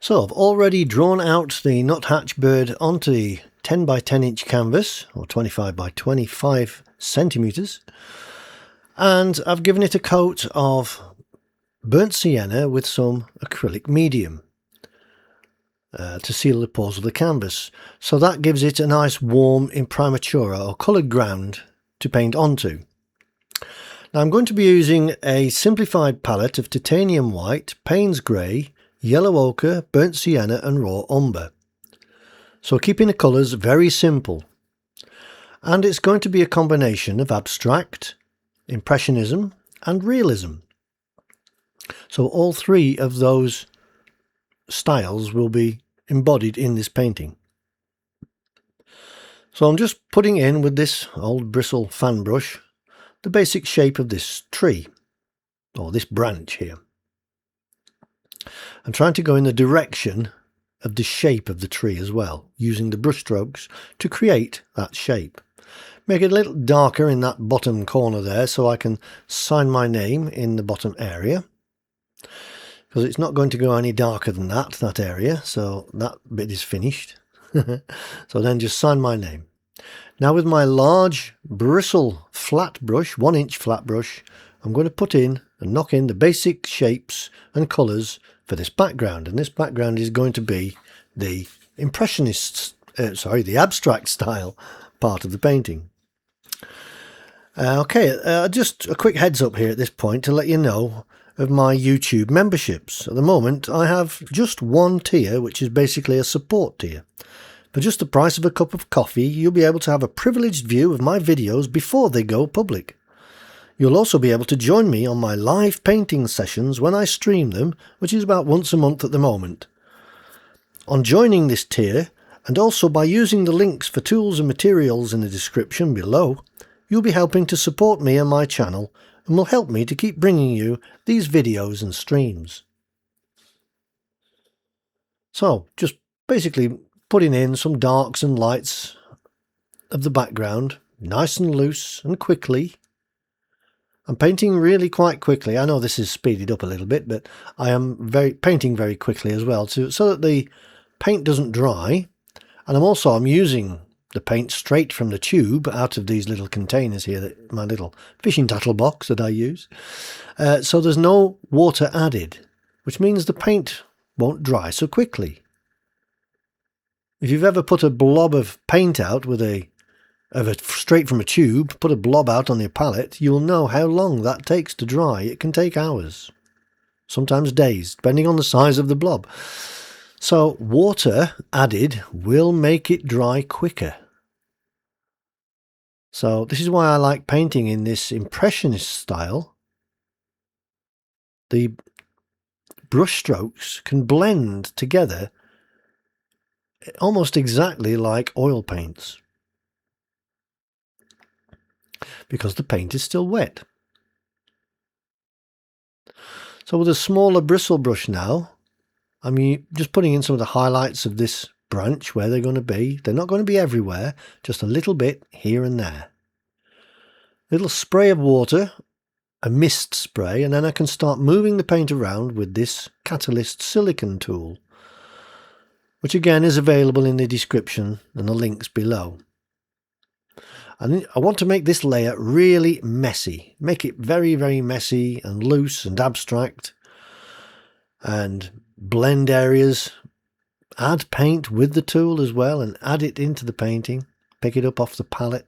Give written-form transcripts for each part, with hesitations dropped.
So I've already drawn out the nuthatch bird onto the 10 by 10 inch canvas, or 25 by 25 centimeters, and I've given it a coat of burnt sienna with some acrylic medium to seal the pores of the canvas. So that gives it a nice warm imprimatura or coloured ground to paint onto. Now I'm going to be using a simplified palette of titanium white, Payne's grey, yellow ochre, burnt sienna and raw umber. So keeping the colours very simple. And it's going to be a combination of abstract, impressionism and realism. So all three of those styles will be embodied in this painting. So I'm just putting in with this old bristle fan brush the basic shape of this tree, or this branch here. I'm trying to go in the direction of the shape of the tree as well, using the brushstrokes to create that shape. Make it a little darker in that bottom corner there so I can sign my name in the bottom area, because it's not going to go any darker than that area, so that bit is finished. So then just sign my name. Now with my large bristle flat brush, 1 inch flat brush, I'm going to put in and knock in the basic shapes and colours for this background, and this background is going to be the the abstract style part of the painting. Just a quick heads up here at this point to let you know of my YouTube memberships. At the moment I have just one tier, which is basically a support tier. For just the price of a cup of coffee, you'll be able to have a privileged view of my videos before they go public. You'll also be able to join me on my live painting sessions when I stream them, which is about once a month at the moment. On joining this tier, and also by using the links for tools and materials in the description below, you'll be helping to support me and my channel and will help me to keep bringing you these videos and streams. So, just basically putting in some darks and lights of the background, nice and loose and quickly. I'm painting really quite quickly. I know this is speeded up a little bit, but I am painting very quickly as well, so that the paint doesn't dry. And I'm using the paint straight from the tube out of these little containers here, my little fishing tackle box that I use. So there's no water added, which means the paint won't dry so quickly. If you've ever put a blob of paint out straight from a tube, put a blob out on your palette, you'll know how long that takes to dry. It can take hours, sometimes days, depending on the size of the blob. So water added will make it dry quicker. So this is why I like painting in this impressionist style. The brush strokes can blend together almost exactly like oil paints, because the paint is still wet. So with a smaller bristle brush now, I'm just putting in some of the highlights of this branch where they're going to be. They're not going to be everywhere, just a little bit here and there. Little spray of water, a mist spray, and then I can start moving the paint around with this Catalyst silicone tool, which again is available in the description and the links below. And I want to make this layer really messy, make it very, very messy and loose and abstract, and blend areas, add paint with the tool as well and add it into the painting, pick it up off the palette,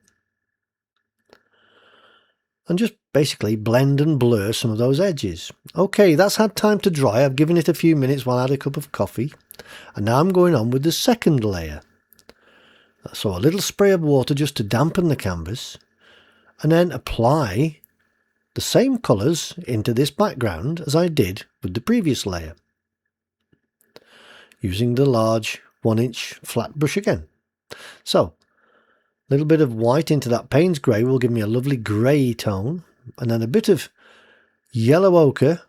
and just basically blend and blur some of those edges. Okay, that's had time to dry. I've given it a few minutes while I had a cup of coffee, and now I'm going on with the second layer. So a little spray of water just to dampen the canvas, and then apply the same colours into this background as I did with the previous layer, using the large 1 inch flat brush again. So a little bit of white into that Payne's grey will give me a lovely grey tone, and then a bit of yellow ochre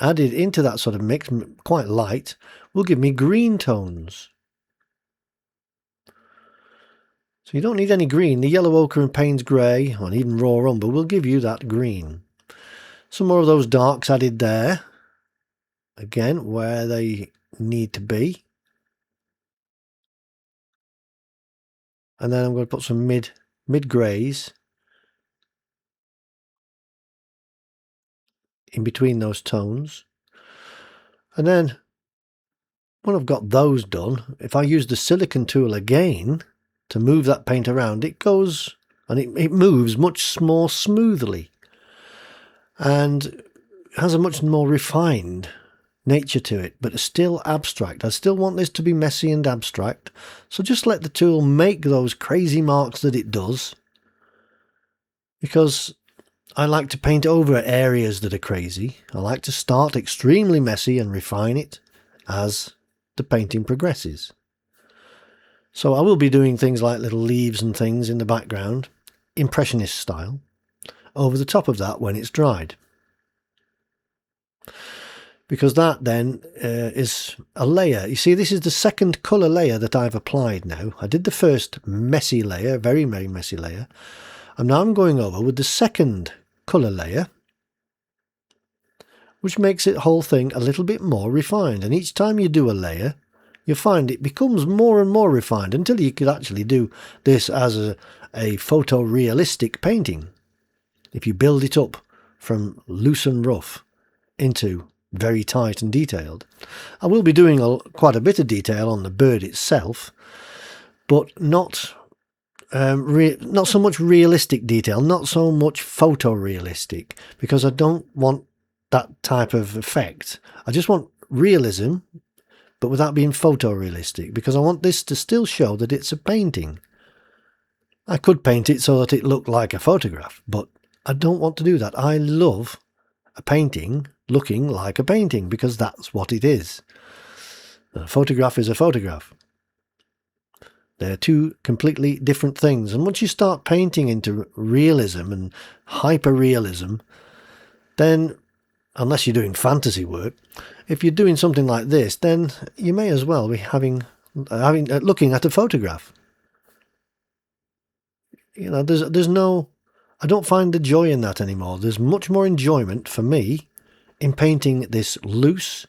added into that sort of mix, quite light, will give me green tones. So you don't need any green. The yellow ochre and Payne's grey, and even raw umber, will give you that green. Some more of those darks added there. again where they need to be. And then I'm going to put some mid greys in between those tones. And then when I've got those done, if I use the silicon tool again to move that paint around, it goes and it moves much more smoothly and has a much more refined nature to it, but it's still abstract. I still want this to be messy and abstract, so just let the tool make those crazy marks that it does, because I like to paint over areas that are crazy. I like to start extremely messy and refine it as the painting progresses. So I will be doing things like little leaves and things in the background, impressionist style, over the top of that when it's dried. Because that then is a layer. You see, this is the second colour layer that I've applied now. I did the first messy layer, very, very messy layer. And now I'm going over with the second colour layer, which makes the whole thing a little bit more refined. And each time you do a layer, you find it becomes more and more refined until you could actually do this as a photorealistic painting. If you build it up from loose and rough into very tight and detailed. I will be doing quite a bit of detail on the bird itself, but not so much realistic detail, not so much photorealistic, because I don't want that type of effect. I just want realism, but without being photorealistic, because I want this to still show that it's a painting. I could paint it so that it looked like a photograph, but I don't want to do that. I love a painting looking like a painting, because that's what it is. A photograph is a photograph. They're two completely different things. And once you start painting into realism and hyper-realism, then, unless you're doing fantasy work, if you're doing something like this, then you may as well be looking at a photograph. You know, there's no... I don't find the joy in that anymore. There's much more enjoyment for me in painting this loose,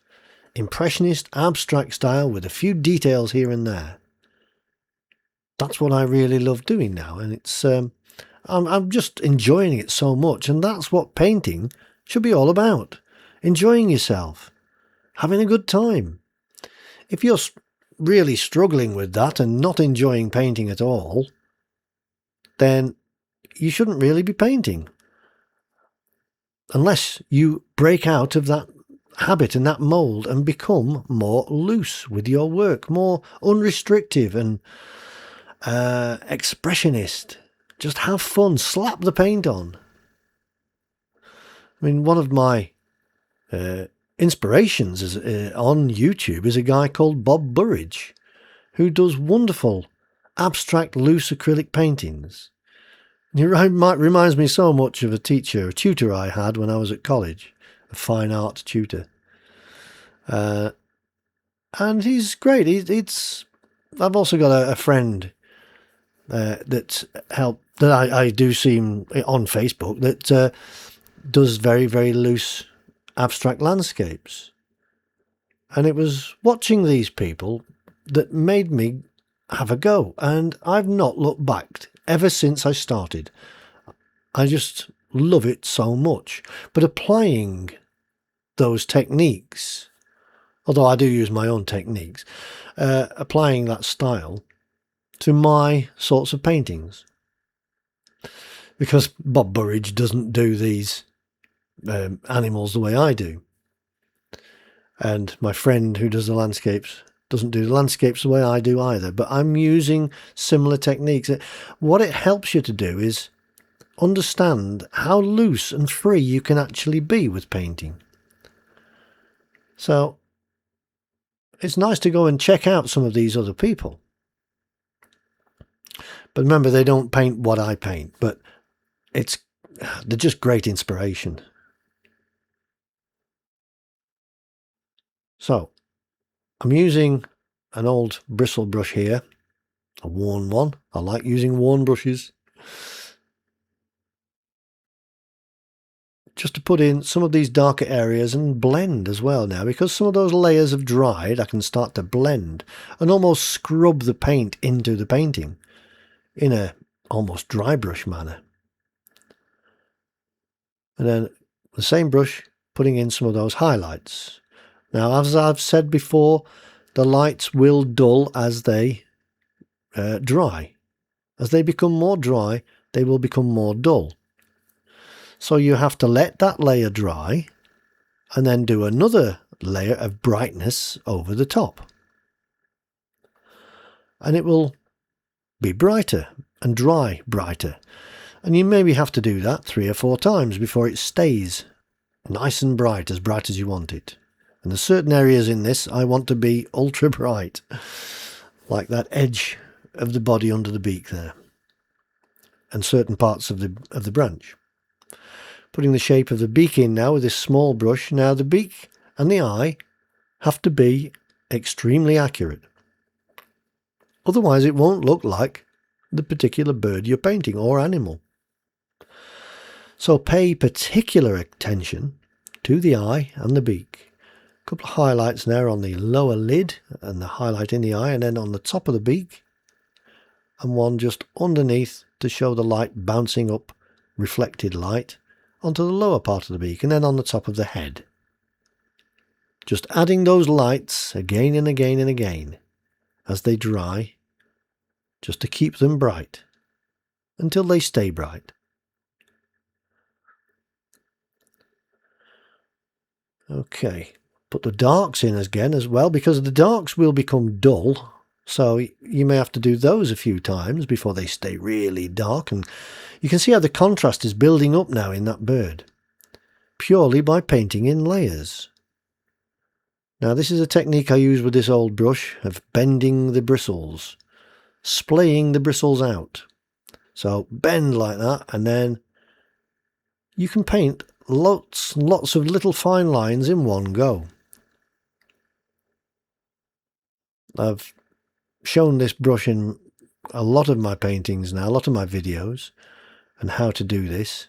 impressionist, abstract style with a few details here and there. That's what I really love doing now, and it's I'm just enjoying it so much, and that's what painting should be all about. Enjoying yourself, having a good time. If you're really struggling with that and not enjoying painting at all, then you shouldn't really be painting. Unless you break out of that habit and that mould and become more loose with your work, more unrestrictive and expressionist. Just have fun, slap the paint on. I mean, one of my inspirations on YouTube is a guy called Bob Burridge, who does wonderful abstract loose acrylic paintings. He reminds me so much of a tutor I had when I was at college, a fine art tutor. And he's great. I've also got a friend that I do see him on Facebook that does very, very loose abstract landscapes. And it was watching these people that made me have a go, and I've not looked back ever since I started. I just love it so much. But applying those techniques, although I do use my own techniques, applying that style to my sorts of paintings. Because Bob Burridge doesn't do these animals the way I do. And my friend who does the landscapes doesn't do the landscapes the way I do either. But I'm using similar techniques. What it helps you to do is understand how loose and free you can actually be with painting. So it's nice to go and check out some of these other people. But remember, they don't paint what I paint, but they're just great inspiration. So I'm using an old bristle brush here, a worn one. I like using worn brushes. just to put in some of these darker areas and blend as well now. Because some of those layers have dried, I can start to blend and almost scrub the paint into the painting in a almost dry brush manner. And then the same brush, putting in some of those highlights. Now, as I've said before, the lights will dull as they dry. As they become more dry, they will become more dull. So you have to let that layer dry and then do another layer of brightness over the top. And it will be brighter and dry brighter. And you maybe have to do that 3 or 4 times before it stays nice and bright as you want it. And there's certain areas in this I want to be ultra bright, like that edge of the body under the beak there, and certain parts of the branch. Putting the shape of the beak in now with this small brush. Now the beak and the eye have to be extremely accurate. Otherwise it won't look like the particular bird you're painting or animal. So pay particular attention to the eye and the beak. A couple of highlights now on the lower lid and the highlight in the eye, and then on the top of the beak, and one just underneath to show the light bouncing up, reflected light, onto the lower part of the beak, and then on the top of the head. Just adding those lights again and again and again as they dry, just to keep them bright until they stay bright. Okay, put the darks in again as well, because the darks will become dull, so you may have to do those a few times before they stay really dark. And you can see how the contrast is building up now in that bird, purely by painting in layers. Now this is a technique I use with this old brush of bending the bristles, splaying the bristles out. So bend like that, and then you can paint lots and lots of little fine lines in one go. I've shown this brush in a lot of my paintings now, a lot of my videos, and how to do this.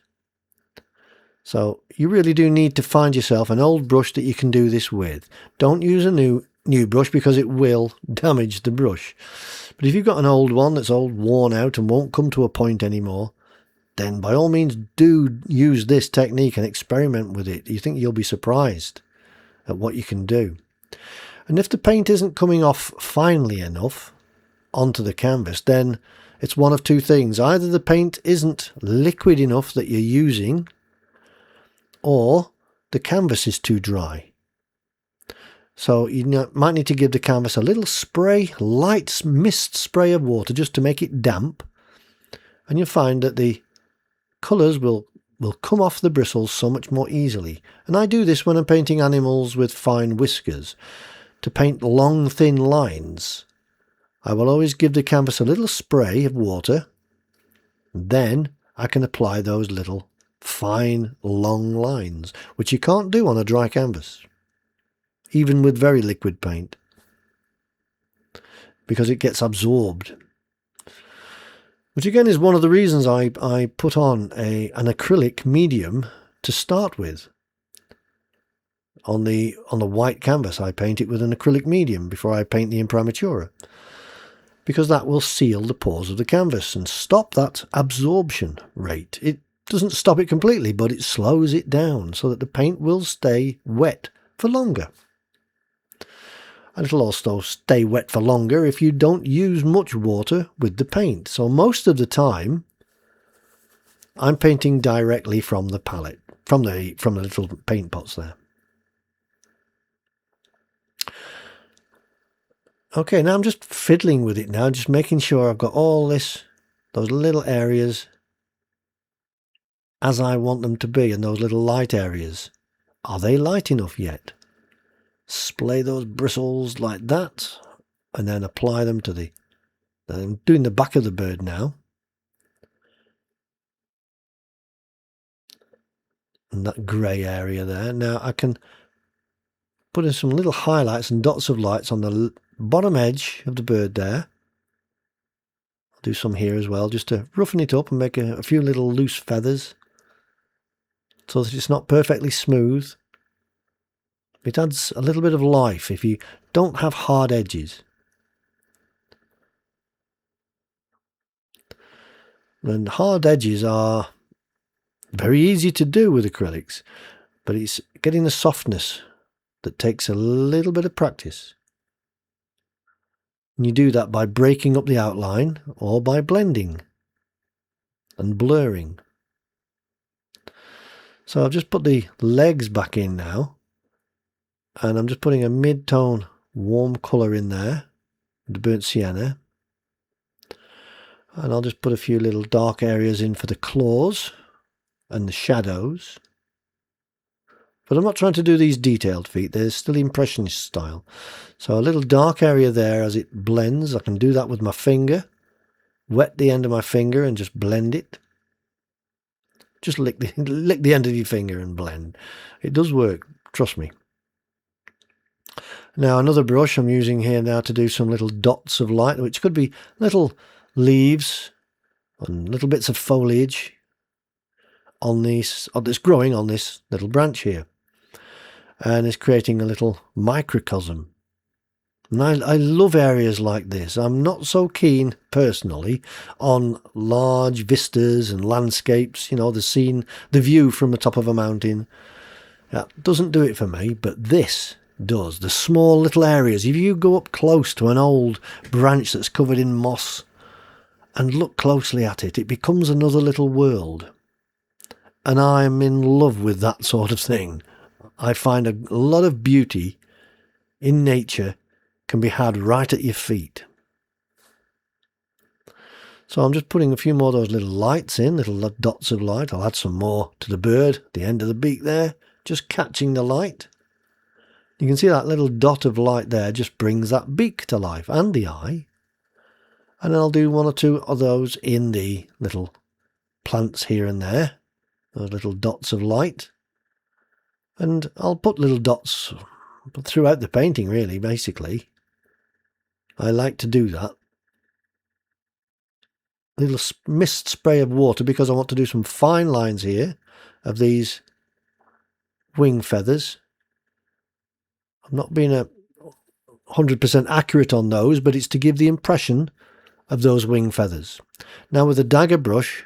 So you really do need to find yourself an old brush that you can do this with. Don't use a new brush, because it will damage the brush. But if you've got an old one that's old, worn out, and won't come to a point anymore, then by all means do use this technique and experiment with it. You think you'll be surprised at what you can do. And if the paint isn't coming off finely enough onto the canvas, then it's one of two things. Either the paint isn't liquid enough that you're using, or the canvas is too dry. So you might need to give the canvas a little spray, light mist spray of water, just to make it damp, and you'll find that the colours will come off the bristles so much more easily. And I do this when I'm painting animals with fine whiskers. To paint long thin lines, I will always give the canvas a little spray of water, then I can apply those little fine long lines, which you can't do on a dry canvas, even with very liquid paint, because it gets absorbed. Which again is one of the reasons I put on an acrylic medium to start with. On the white canvas I paint it with an acrylic medium before I paint the imprimatura, because that will seal the pores of the canvas and stop that absorption rate. It doesn't stop it completely, but it slows it down so that the paint will stay wet for longer. And it'll also stay wet for longer if you don't use much water with the paint. So most of the time I'm painting directly from the palette, from the little paint pots there. Okay, now I'm just fiddling with it now, just making sure I've got all those little areas as I want them to be, and those little light areas. Are they light enough yet? Splay those bristles like that, and then apply them to I'm doing the back of the bird now. And that grey area there. Now I can put in some little highlights and dots of lights on the bottom edge of the bird there. I'll do some here as well, just to roughen it up and make a few little loose feathers. so that it's not perfectly smooth. It adds a little bit of life if you don't have hard edges. And hard edges are very easy to do with acrylics, but it's getting the softness that takes a little bit of practice. And you do that by breaking up the outline or by blending and blurring. So I've just put the legs back in now, and I'm just putting a mid-tone warm colour in there, the burnt sienna. And I'll just put a few little dark areas in for the claws and the shadows. But I'm not trying to do these detailed feet, they're still impressionist style. So a little dark area there as it blends. I can do that with my finger. Wet the end of my finger and just blend it. Just lick the end of your finger and blend. It does work, trust me. Now another brush I'm using here now to do some little dots of light, which could be little leaves and little bits of foliage on this, that's growing on this little branch here. And it's creating a little microcosm. And I love areas like this. I'm not so keen, personally, on large vistas and landscapes, you know, the scene, the view from the top of a mountain. That doesn't do it for me, but this does. The small little areas. If you go up close to an old branch that's covered in moss and look closely at it, it becomes another little world. And I'm in love with that sort of thing. I find a lot of beauty in nature can be had right at your feet. So I'm just putting a few more of those little lights in, little dots of light. I'll add some more to the bird, the end of the beak there, just catching the light. You can see that little dot of light there just brings that beak to life and the eye. And then I'll do one or two of those in the little plants here and there, those little dots of light. And I'll put little dots throughout the painting, really, basically. I like to do that. A little mist spray of water because I want to do some fine lines here of these wing feathers. I've not been 100% accurate on those, but it's to give the impression of those wing feathers. Now with a dagger brush,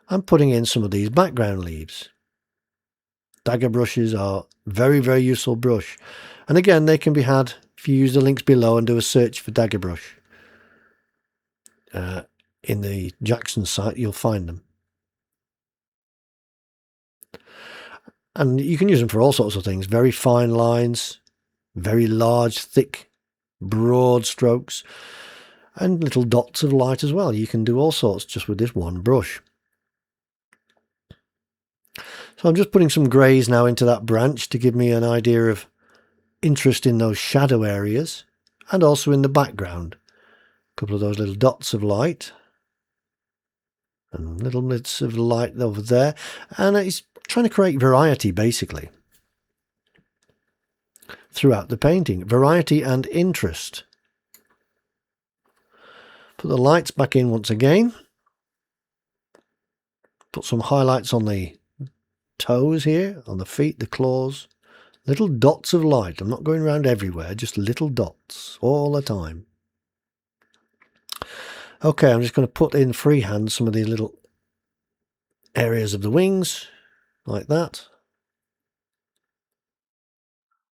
I'm putting in some of these background leaves. Dagger brushes are very, very useful brush. And again, they can be had if you use the links below and do a search for dagger brush. In the Jackson site, you'll find them. And you can use them for all sorts of things. Very fine lines, very large, thick, broad strokes, and little dots of light as well. You can do all sorts just with this one brush. So I'm just putting some greys now into that branch to give me an idea of interest in those shadow areas and also in the background. A couple of those little dots of light and little bits of light over there, and it's trying to create variety basically throughout the painting, variety and interest. Put the lights back in once again, put some highlights on the toes here, on the feet, the claws. Little dots of light. I'm not going around everywhere, just little dots all the time. Okay, I'm just going to put in freehand some of these little areas of the wings, like that.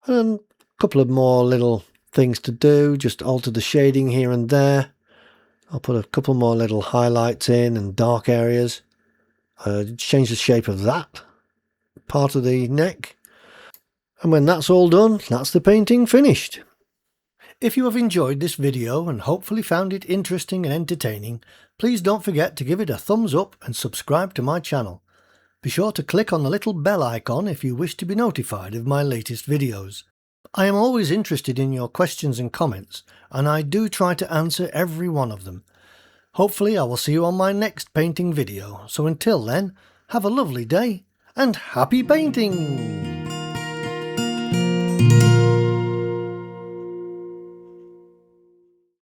And a couple of more little things to do, just alter the shading here and there. I'll put a couple more little highlights in and dark areas. Change the shape of that part of the neck. And when that's all done, that's the painting finished. If you have enjoyed this video and hopefully found it interesting and entertaining, please don't forget to give it a thumbs up and subscribe to my channel. Be sure to click on the little bell icon if you wish to be notified of my latest videos. I am always interested in your questions and comments, and I do try to answer every one of them. Hopefully I will see you on my next painting video, so until then, have a lovely day and happy painting!